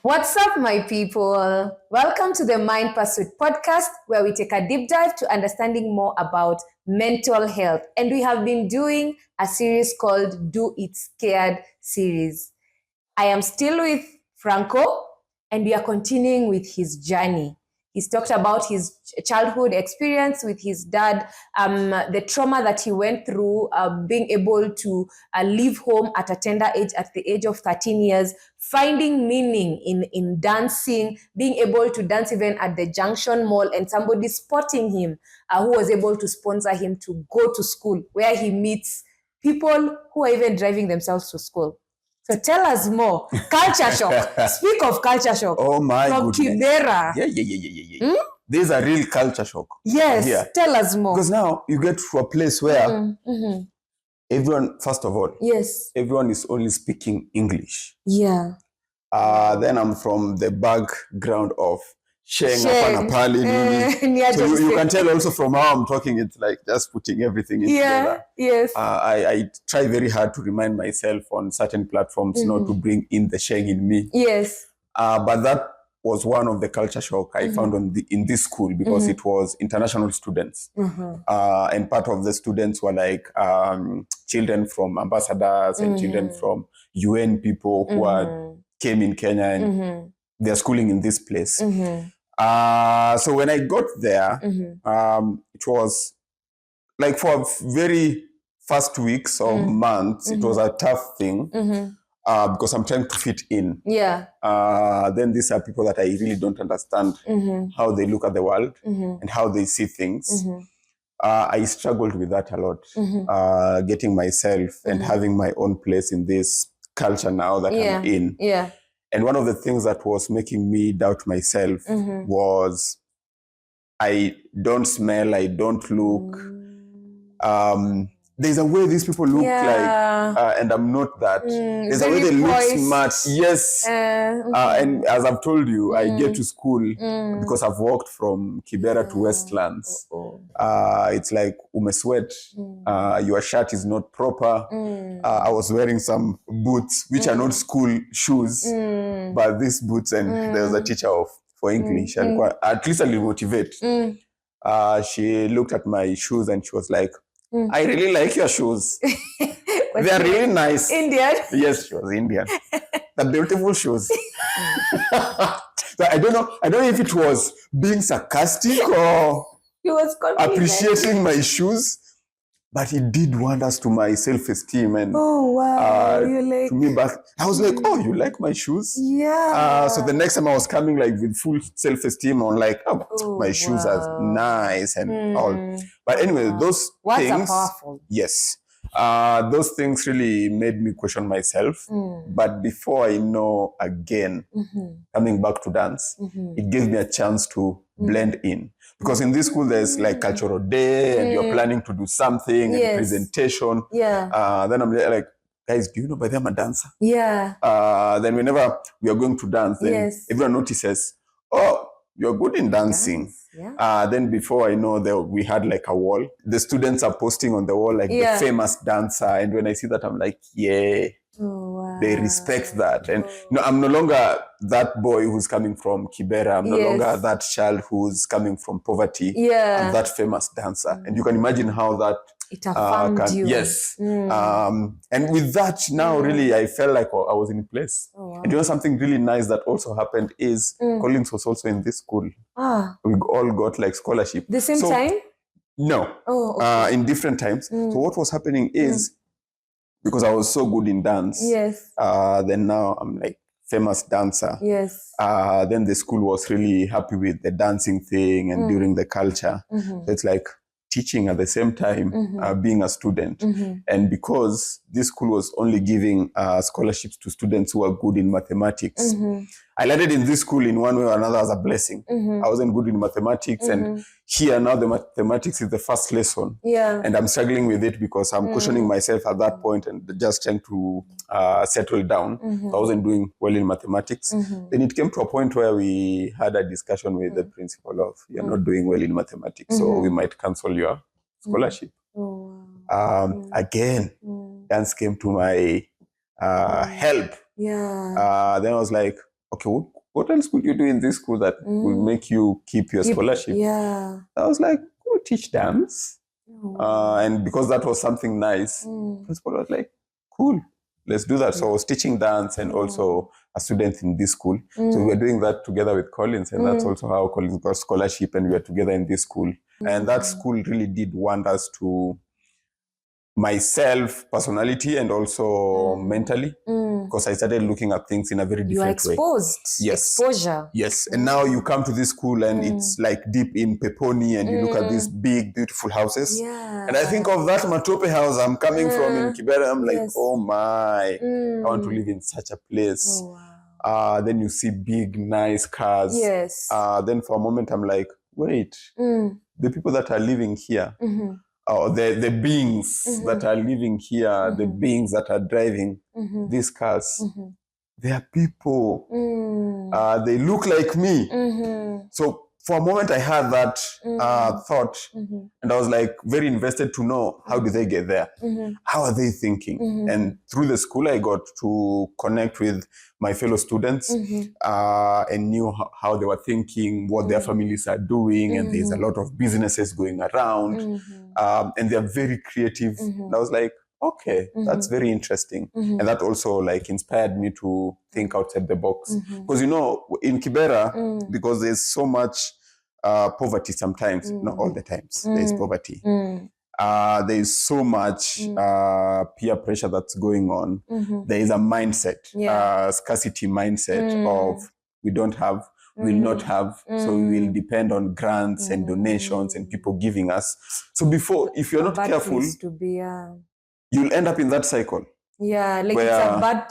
What's up, my people? Welcome to the Mind Pursuit podcast, where we take a deep dive to understanding more about mental health. And we have been doing a series called Do It Scared series. I am still with Franco, and we are continuing with his journey. He's talked about his childhood experience with his dad, the trauma that he went through, being able to leave home at a tender age, at the age of 13 years, finding meaning in dancing, being able to dance even at the Junction Mall, and somebody spotting him who was able to sponsor him to go to school, where he meets people who are even driving themselves to school. So tell us more. Culture shock. Speak of culture shock. Oh my From goodness. Kibera. Yeah. There's a real culture shock. Yes. Here. Tell us more. Because now you get to a place where everyone, first of all, yes, everyone is only speaking English. Yeah. Then I'm from the background of Sheng, Sheng. So you can tell also from how I'm talking, it's like just putting everything in together. Yes. I try very hard to remind myself on certain platforms not to bring in the Sheng in me. Yes. But that was one of the culture shock I found in this school, because it was international students. And part of the students were like children from ambassadors and children from UN people who came in Kenya and they're schooling in this place. So when I got there, it was like for very first weeks or months, it was a tough thing. Because I'm trying to fit in. Yeah. Then these are people that I really don't understand how they look at the world and how they see things. I struggled with that a lot, getting myself and having my own place in this culture now that I'm in. Yeah. And one of the things that was making me doubt myself was I don't smell, I don't look. There's a way these people look like, and I'm not that. There's a way they look smart. Yes. And as I've told you, I get to school because I've walked from Kibera to Westlands. It's like umesweat. Your shirt is not proper. I was wearing some boots, which are not school shoes, but these boots, and there was a teacher for English. At least I'll motivate. She looked at my shoes and she was like, I really like your shoes. They are really nice. Indian? Yes, she was Indian. The beautiful shoes. So I don't know if it was being sarcastic or He was appreciating my shoes, but it did wonders to my self-esteem. And you to me back, I was like, oh, you like my shoes? Yeah. So the next time I was coming like with full self-esteem on like, my shoes are nice and all. But anyway, those things, powerful. Yes, those things really made me question myself. But before I know again, coming back to dance, it gave me a chance to blend in. Because in this school, there's like cultural day and you're planning to do something, and presentation. Yeah. Then I'm like, guys, do you know by them I'm a dancer? Yeah. Then whenever we are going to dance, then everyone notices, oh, you're good in dancing. Yeah. Then before I know, we had like a wall. The students are posting on the wall like the famous dancer. And when I see that, I'm like, yeah. They respect that. And I'm no longer that boy who's coming from Kibera. I'm no longer that child who's coming from poverty. I'm that famous dancer. And you can imagine how that it affirmed you. Yes. And with that now, really, I felt like I was in place. And something really nice that also happened is Collins was also in this school. We all got like scholarship. The same time? No. In different times. So what was happening is, because I was so good in dance, then now I'm like famous dancer. Then the school was really happy with the dancing thing and during the culture. So it's like teaching at the same time, being a student. And because this school was only giving scholarships to students who are good in mathematics, I landed in this school in one way or another as a blessing. I wasn't good in mathematics, and here now the mathematics is the first lesson. And I'm struggling with it because I'm questioning myself at that point and just trying to settle down. So I wasn't doing well in mathematics. Then it came to a point where we had a discussion with the principal of, you're not doing well in mathematics, so we might cancel your scholarship. Again, dance came to my help. Then I was like, okay, what else could you do in this school that will make you keep your scholarship? Yeah. I was like, go teach dance. And because that was something nice, principal was like, cool, let's do that. So I was teaching dance and also a student in this school. So we were doing that together with Collins, and that's also how Collins got scholarship, and we were together in this school. And that school really did wonders to myself, personality, and also mentally, because I started looking at things in a very different way. You are exposed. Yes. Exposure. Yes. And now you come to this school and it's like deep in Peponi, and you look at these big, beautiful houses. Yeah. And I think of that Matope house I'm coming from in Kibera. I'm like, oh my, I want to live in such a place. Oh, wow. Then you see big, nice cars. Yes. Then for a moment, I'm like, wait, the people that are living here, the beings that are living here, the beings that are driving these cars, they are people. They look like me. So for a moment, I had that thought, and I was like very invested to know, how do they get there? How are they thinking? And through the school, I got to connect with my fellow students and knew how they were thinking, what their families are doing, and there's a lot of businesses going around, and they're very creative. And I was like, okay, that's very interesting. And that also like inspired me to think outside the box. Because, you know, in Kibera, because there's so much poverty sometimes, not all the times, there's poverty. There is so much peer pressure that's going on. There is a mindset, scarcity mindset of we don't have, will not have, so we will depend on grants and donations and people giving us. So before, if you're not careful, you'll end up in that cycle. Yeah, like it's a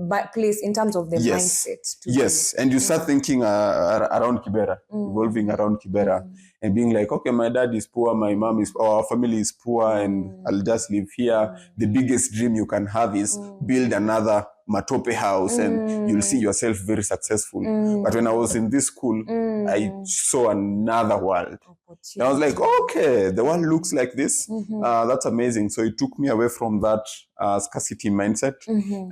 bad place in terms of the mindset. Yes, and you start thinking around Kibera, evolving around Kibera, and being like, okay, my dad is poor, my mom is, or our family is poor, and I'll just live here. The biggest dream you can have is build another Matope house, and you'll see yourself very successful. But when I was in this school, I saw another world. And I was like, okay, the world looks like this. That's amazing. So it took me away from that scarcity mindset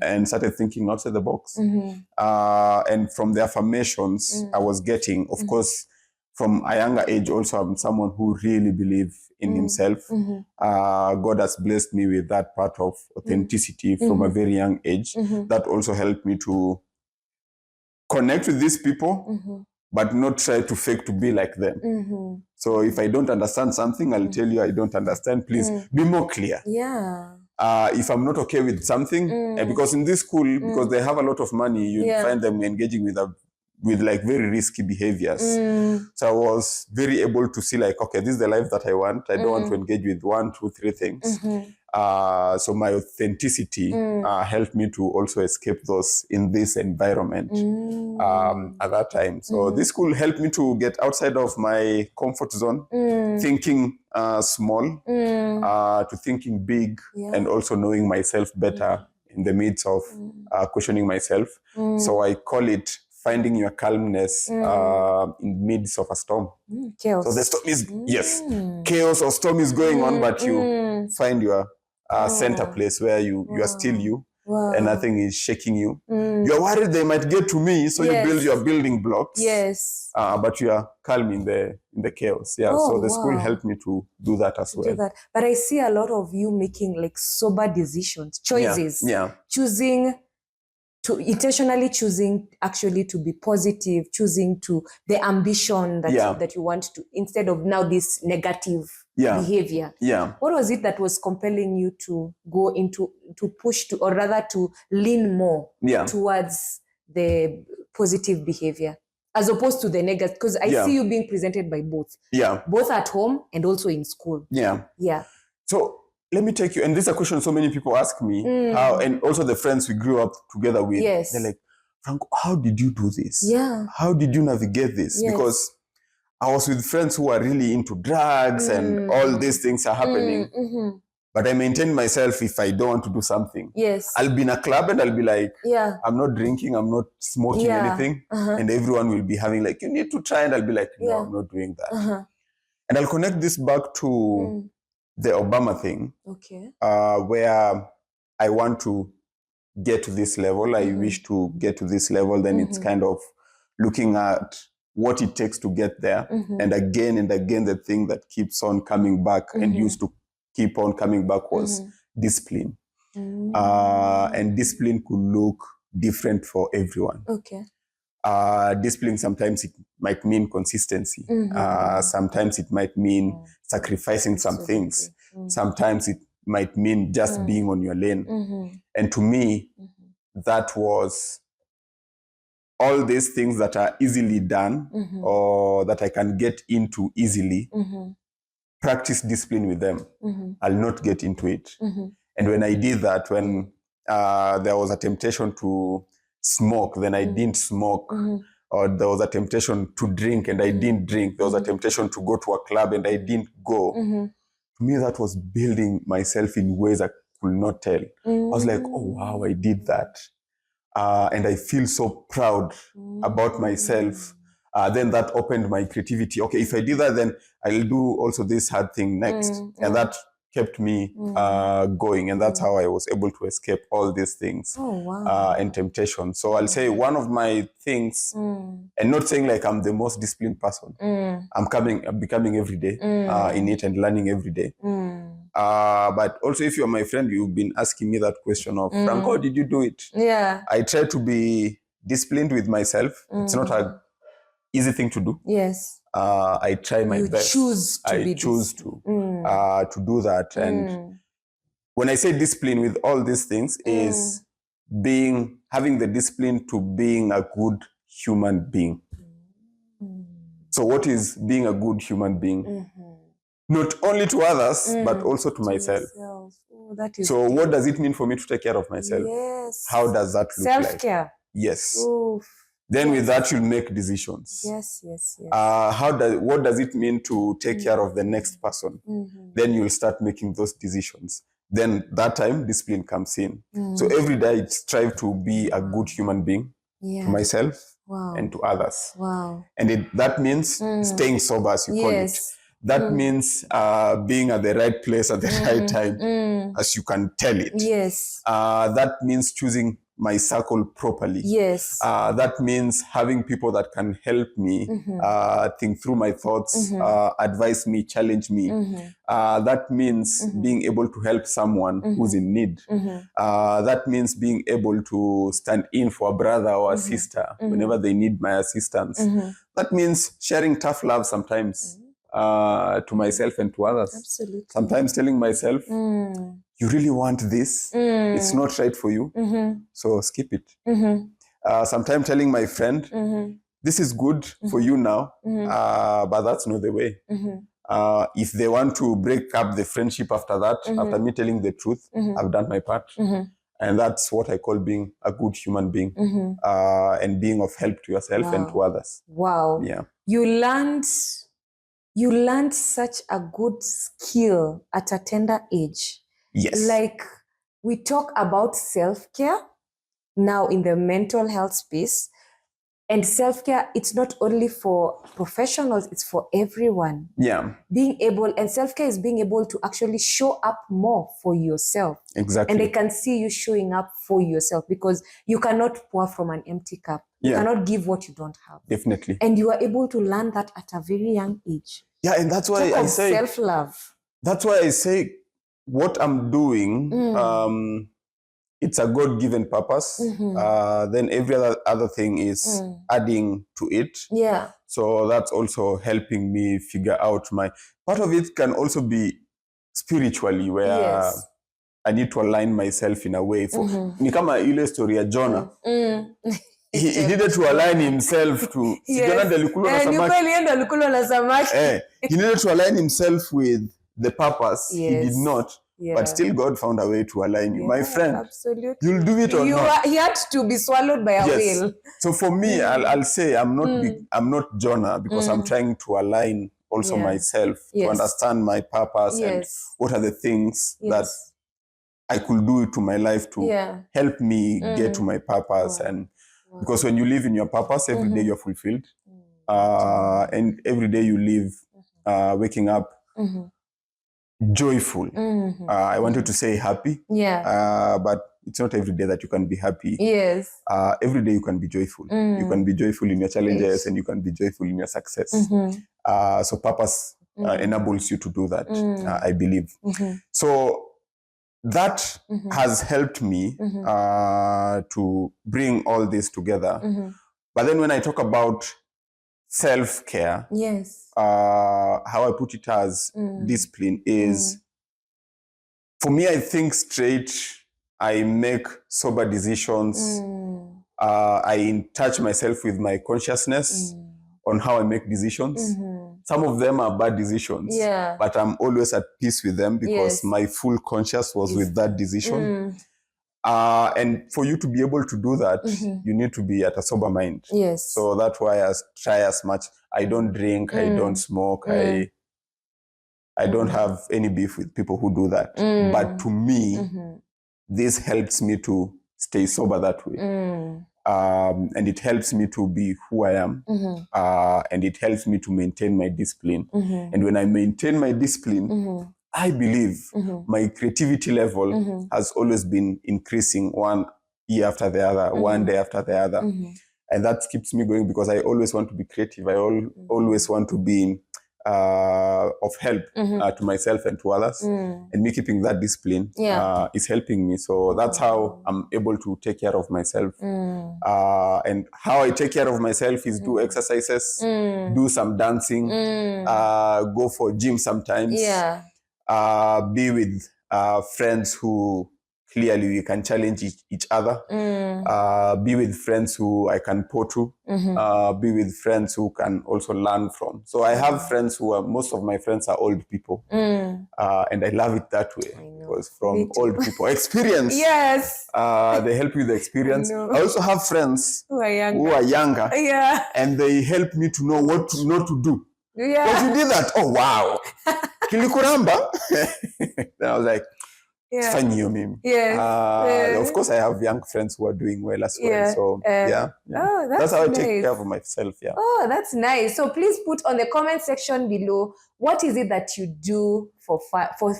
and started thinking outside the box. And from the affirmations I was getting, of course, from a younger age, also I'm someone who really believes in himself. God has blessed me with that part of authenticity from a very young age. That also helped me to connect with these people, but not try to fake to be like them. So if I don't understand something, I'll tell you I don't understand. Please be more clear. Yeah. If I'm not okay with something, and because in this school, because they have a lot of money, you find them engaging with like very risky behaviors. So I was very able to see like, okay, this is the life that I want. I don't want to engage with 1, 2, 3 things. So my authenticity helped me to also escape those in this environment at that time. So this school helped me to get outside of my comfort zone, thinking small, to thinking big, and also knowing myself better in the midst of questioning myself. So I call it finding your calmness in midst of a storm. Chaos. So the storm is, chaos or storm is going on, but you find your center place where you are still you, and nothing is shaking you. You're worried they might get to me, so you build your building blocks. But you are calm in the chaos. So the school helped me to do that as well. But I see a lot of you making like sober decisions, choices, intentionally choosing actually to be positive, choosing to the ambition that you want to, instead of now this negative behavior. What was it that was compelling you to go into, to push to, or rather to lean more towards the positive behavior as opposed to the negative? Because I see you being presented by both. Both at home and also in school. So let me take you, and this is a question so many people ask me, how, and also the friends we grew up together with, they're like, Franco, how did you do this? How did you navigate this? Because I was with friends who are really into drugs and all these things are happening. But I maintain myself if I don't want to do something. I'll be in a club and I'll be like, I'm not drinking, I'm not smoking anything. And everyone will be having like, you need to try. And I'll be like, no, I'm not doing that. And I'll connect this back to the Obama thing, where I want to get to this level. I wish to get to this level. Then it's kind of looking at what it takes to get there. And again, the thing that keeps on coming back and used to keep on coming back was discipline. And discipline could look different for everyone. Okay. Discipline, sometimes it might mean consistency. Sometimes it might mean sacrificing some things. Sometimes it might mean just being on your lane. And to me, that was all these things that are easily done or that I can get into easily. Practice discipline with them. I'll not get into it. And when I did that, when there was a temptation to smoke, then I didn't smoke. Or there was a temptation to drink and I didn't drink. There was a temptation to go to a club and I didn't go. To me, that was building myself in ways I could not tell. I was like, oh, wow, I did that. And I feel so proud about myself. Then that opened my creativity. Okay, if I did that, then I'll do also this hard thing next. And that kept me going. And that's how I was able to escape all these things and temptation. So I'll say one of my things, and not saying like I'm the most disciplined person. I'm becoming every day in it and learning every day. But also, if you're my friend, you've been asking me that question of, Franco, did you do it? Yeah. I try to be disciplined with myself. It's not an easy thing to do. Yes. I try my best. I choose to do that. And when I say discipline with all these things is having the discipline to being a good human being. So what is being a good human being? Not only to others, but also to myself. Oh, that is so what does it mean for me to take care of myself? Yes. How does that look like? Self-care. Yes. Oof. Then with that, you'll make decisions. Yes. What does it mean to take care of the next person? Then you'll start making those decisions. Then that time, discipline comes in. So every day, I strive to be a good human being to myself and to others. And that means staying sober, as you call it. That means being at the right place at the right time, as you can tell it. That means choosing my circle properly. That means having people that can help me think through my thoughts, advise me, challenge me. That means being able to help someone who's in need. That means being able to stand in for a brother or a sister whenever they need my assistance. That means sharing tough love sometimes. To myself and to others. Absolutely. Sometimes telling myself, you really want this, it's not right for you, so skip it. Sometimes telling my friend, this is good for you now, but that's not the way. If they want to break up the friendship after that, after me telling the truth, I've done my part. And that's what I call being a good human being and being of help to yourself and to others. Wow. Yeah. You learned such a good skill at a tender age. Yes. Like, we talk about self-care now in the mental health space. And self-care, it's not only for professionals, it's for everyone. Yeah. And self-care is being able to actually show up more for yourself. Exactly. And they can see you showing up for yourself, because you cannot pour from an empty cup. You cannot give what you don't have. Definitely. And you are able to learn that at a very young age. Yeah, and that's why I say self-love. That's why I say what I'm doing, it's a God-given purpose. Then every other thing is adding to it. Yeah. So that's also helping me figure out part of it can also be spiritually, where I need to align myself in a way. Ni kama ile story ya Jonah. He needed to align himself to He needed to align himself with the purpose. He did not. But still God found a way to align you. My friend, absolutely. You'll do it or not. He had to be swallowed by a whale. So for me, I'll say I'm not Jonah, because I'm trying to align also myself to understand my purpose and what are the things that I could do to my life to help me get to my purpose. And because when you live in your purpose, every day you're fulfilled. And every day you live waking up joyful. I wanted to say happy, but it's not every day that you can be happy. Yes. Every day you can be joyful. You can be joyful in your challenges and you can be joyful in your success. So purpose enables you to do that, I believe. So that has helped me to bring all this together. But then when I talk about self-care, yes, how I put it as discipline is, for me, I think straight, I make sober decisions. I in touch myself with my consciousness on how I make decisions. Some of them are bad decisions, but I'm always at peace with them because my full conscious was with that decision. And for you to be able to do that, you need to be at a sober mind. Yes. So that's why I try as much. I don't drink, I don't smoke, I don't have any beef with people who do that. But to me, this helps me to stay sober that way. And it helps me to be who I am. And it helps me to maintain my discipline. And when I maintain my discipline, I believe my creativity level has always been increasing one year after the other, one day after the other. And that keeps me going because I always want to be creative. I always want to be of help to myself and to others. And me keeping that discipline is helping me. So that's how I'm able to take care of myself. And how I take care of myself is do exercises, do some dancing, go for gym sometimes, be with friends who clearly we can challenge each other, be with friends who I can pour to, be with friends who can also learn from. So I have friends who are, most of my friends are old people. And I love it that way. Because from old people, experience, they help you with the experience. I also have friends who are younger and they help me to know what not to do. But you did that, oh wow. Kilikuramba. Then I was like, it's funny, you mean. Of course, I have young friends who are doing well as well. So, Oh, that's how I nice. take care of myself. Oh, that's nice. So please put on the comment section below, what is it that you do for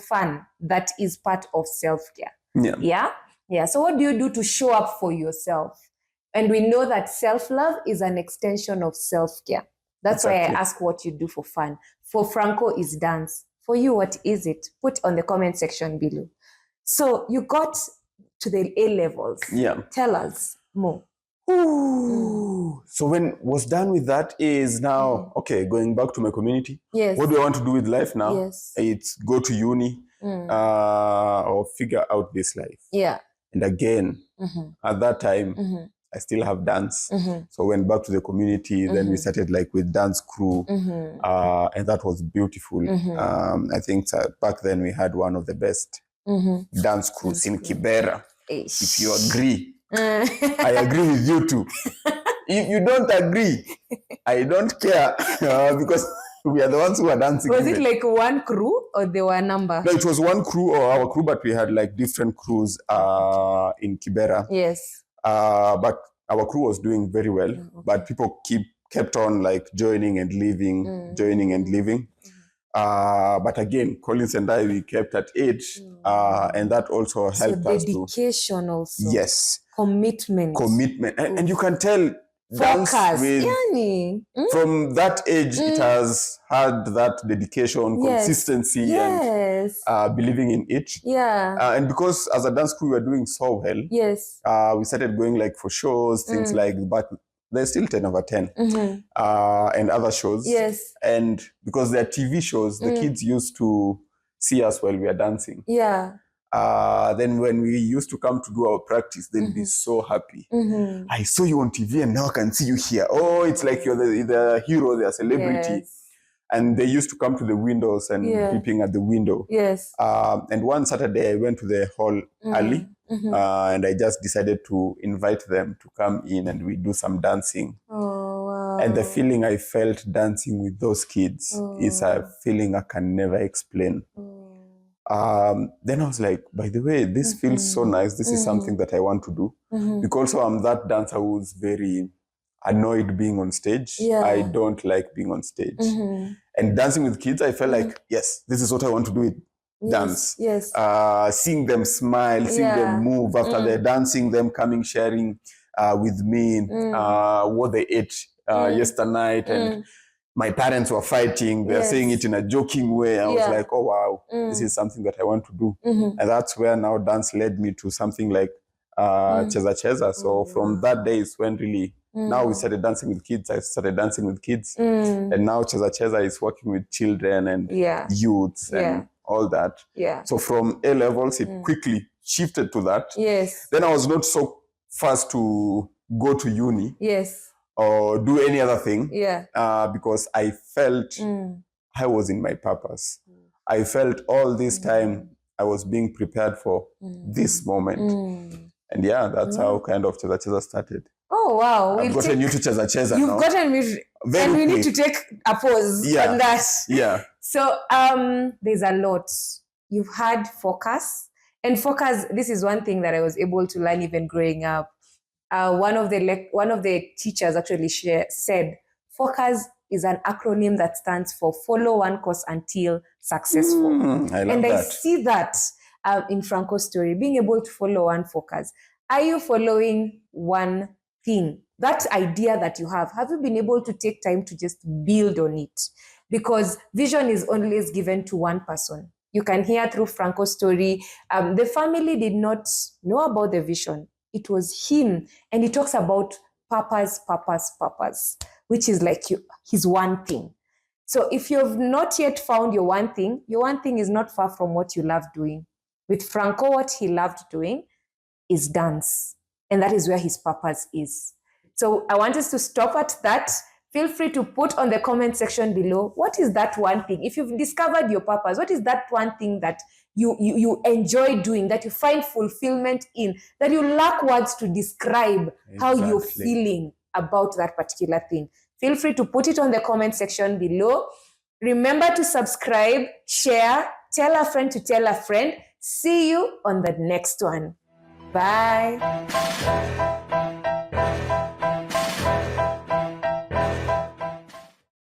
fun that is part of self-care? Yeah. So what do you do to show up for yourself? And we know that self-love is an extension of self-care. That's why I ask what you do for fun. For Franco is dance. For you, what is it? Put on the comment section below. So you got to the A levels. Tell us more. So when was done with that is now, okay, going back to my community. What do I want to do with life now? It's go to uni or figure out this life. And again, at that time, I still have dance. So went back to the community, then we started like with dance crew, and that was beautiful. I think back then we had one of the best dance crews in Kibera. If you agree, I agree with you too. If you don't agree, I don't care because we are the ones who are dancing. Was it like one crew or there were a number? No, it was one crew or our crew, but we had like different crews in Kibera. But our crew was doing very well, but people kept on like joining and leaving, but again, Collins and I, we kept at it, and that also helped us to dedication also. Commitment. And you can tell dance with, from that age, it has had that dedication, consistency, and believing in it. And because as a dance crew, we were doing so well, we started going like for shows, things like, but they're still 10 over 10 and other shows. And because they're TV shows, the kids used to see us while we are dancing. Then when we used to come to do our practice, they'd be so happy. I saw you on TV and now I can see you here. Oh, it's like you're the hero, they're a celebrity. And they used to come to the windows and peeping at the window. And one Saturday I went to the hall early. And I just decided to invite them to come in and we do some dancing. And the feeling I felt dancing with those kids is a feeling I can never explain. Then I was like, by the way, this feels so nice. This is something that I want to do. Because I'm that dancer who's very annoyed being on stage. I don't like being on stage. And dancing with kids, I felt like, yes, this is what I want to do dance. Yes. Seeing them smile, seeing them move after they're dancing, them coming, sharing with me what they ate yesternight. And my parents were fighting. They're saying it in a joking way. I was like, oh, wow, this is something that I want to do. And that's where now dance led me to something like Cheza Cheza. So from that day is when really, now we started dancing with kids. I started dancing with kids. And now Cheza Cheza is working with children and youths and all that. So from A levels, it quickly shifted to that. Then I was not so fast to go to uni. Or do any other thing. Because I felt I was in my purpose. I felt all this time I was being prepared for this moment. And that's how kind of Cheza Cheza started. Oh, wow. I've gotten you to Cheza Cheza now. You've gotten me, and we need to take a pause on that. So there's a lot. You've had focus. And focus, this is one thing that I was able to learn even growing up. One of the teachers actually said, focus is an acronym that stands for follow one course until successful. I see that in Franco's story, being able to follow one focus. Are you following one thing? That idea that you have you been able to take time to just build on it? Because vision is always given to one person. You can hear through Franco's story, the family did not know about the vision. It was him. And he talks about purpose, which is like his one thing. So if you've not yet found your one thing is not far from what you love doing. With Franco, what he loved doing is dance. And that is where his purpose is. So I want us to stop at that. Feel free to put on the comment section below, what is that one thing? If you've discovered your purpose, what is that one thing that you enjoy doing, that you find fulfillment in, that you lack words to describe how you're feeling about that particular thing? Feel free to put it on the comment section below. Remember to subscribe, share, tell a friend to tell a friend. See you on the next one. Bye.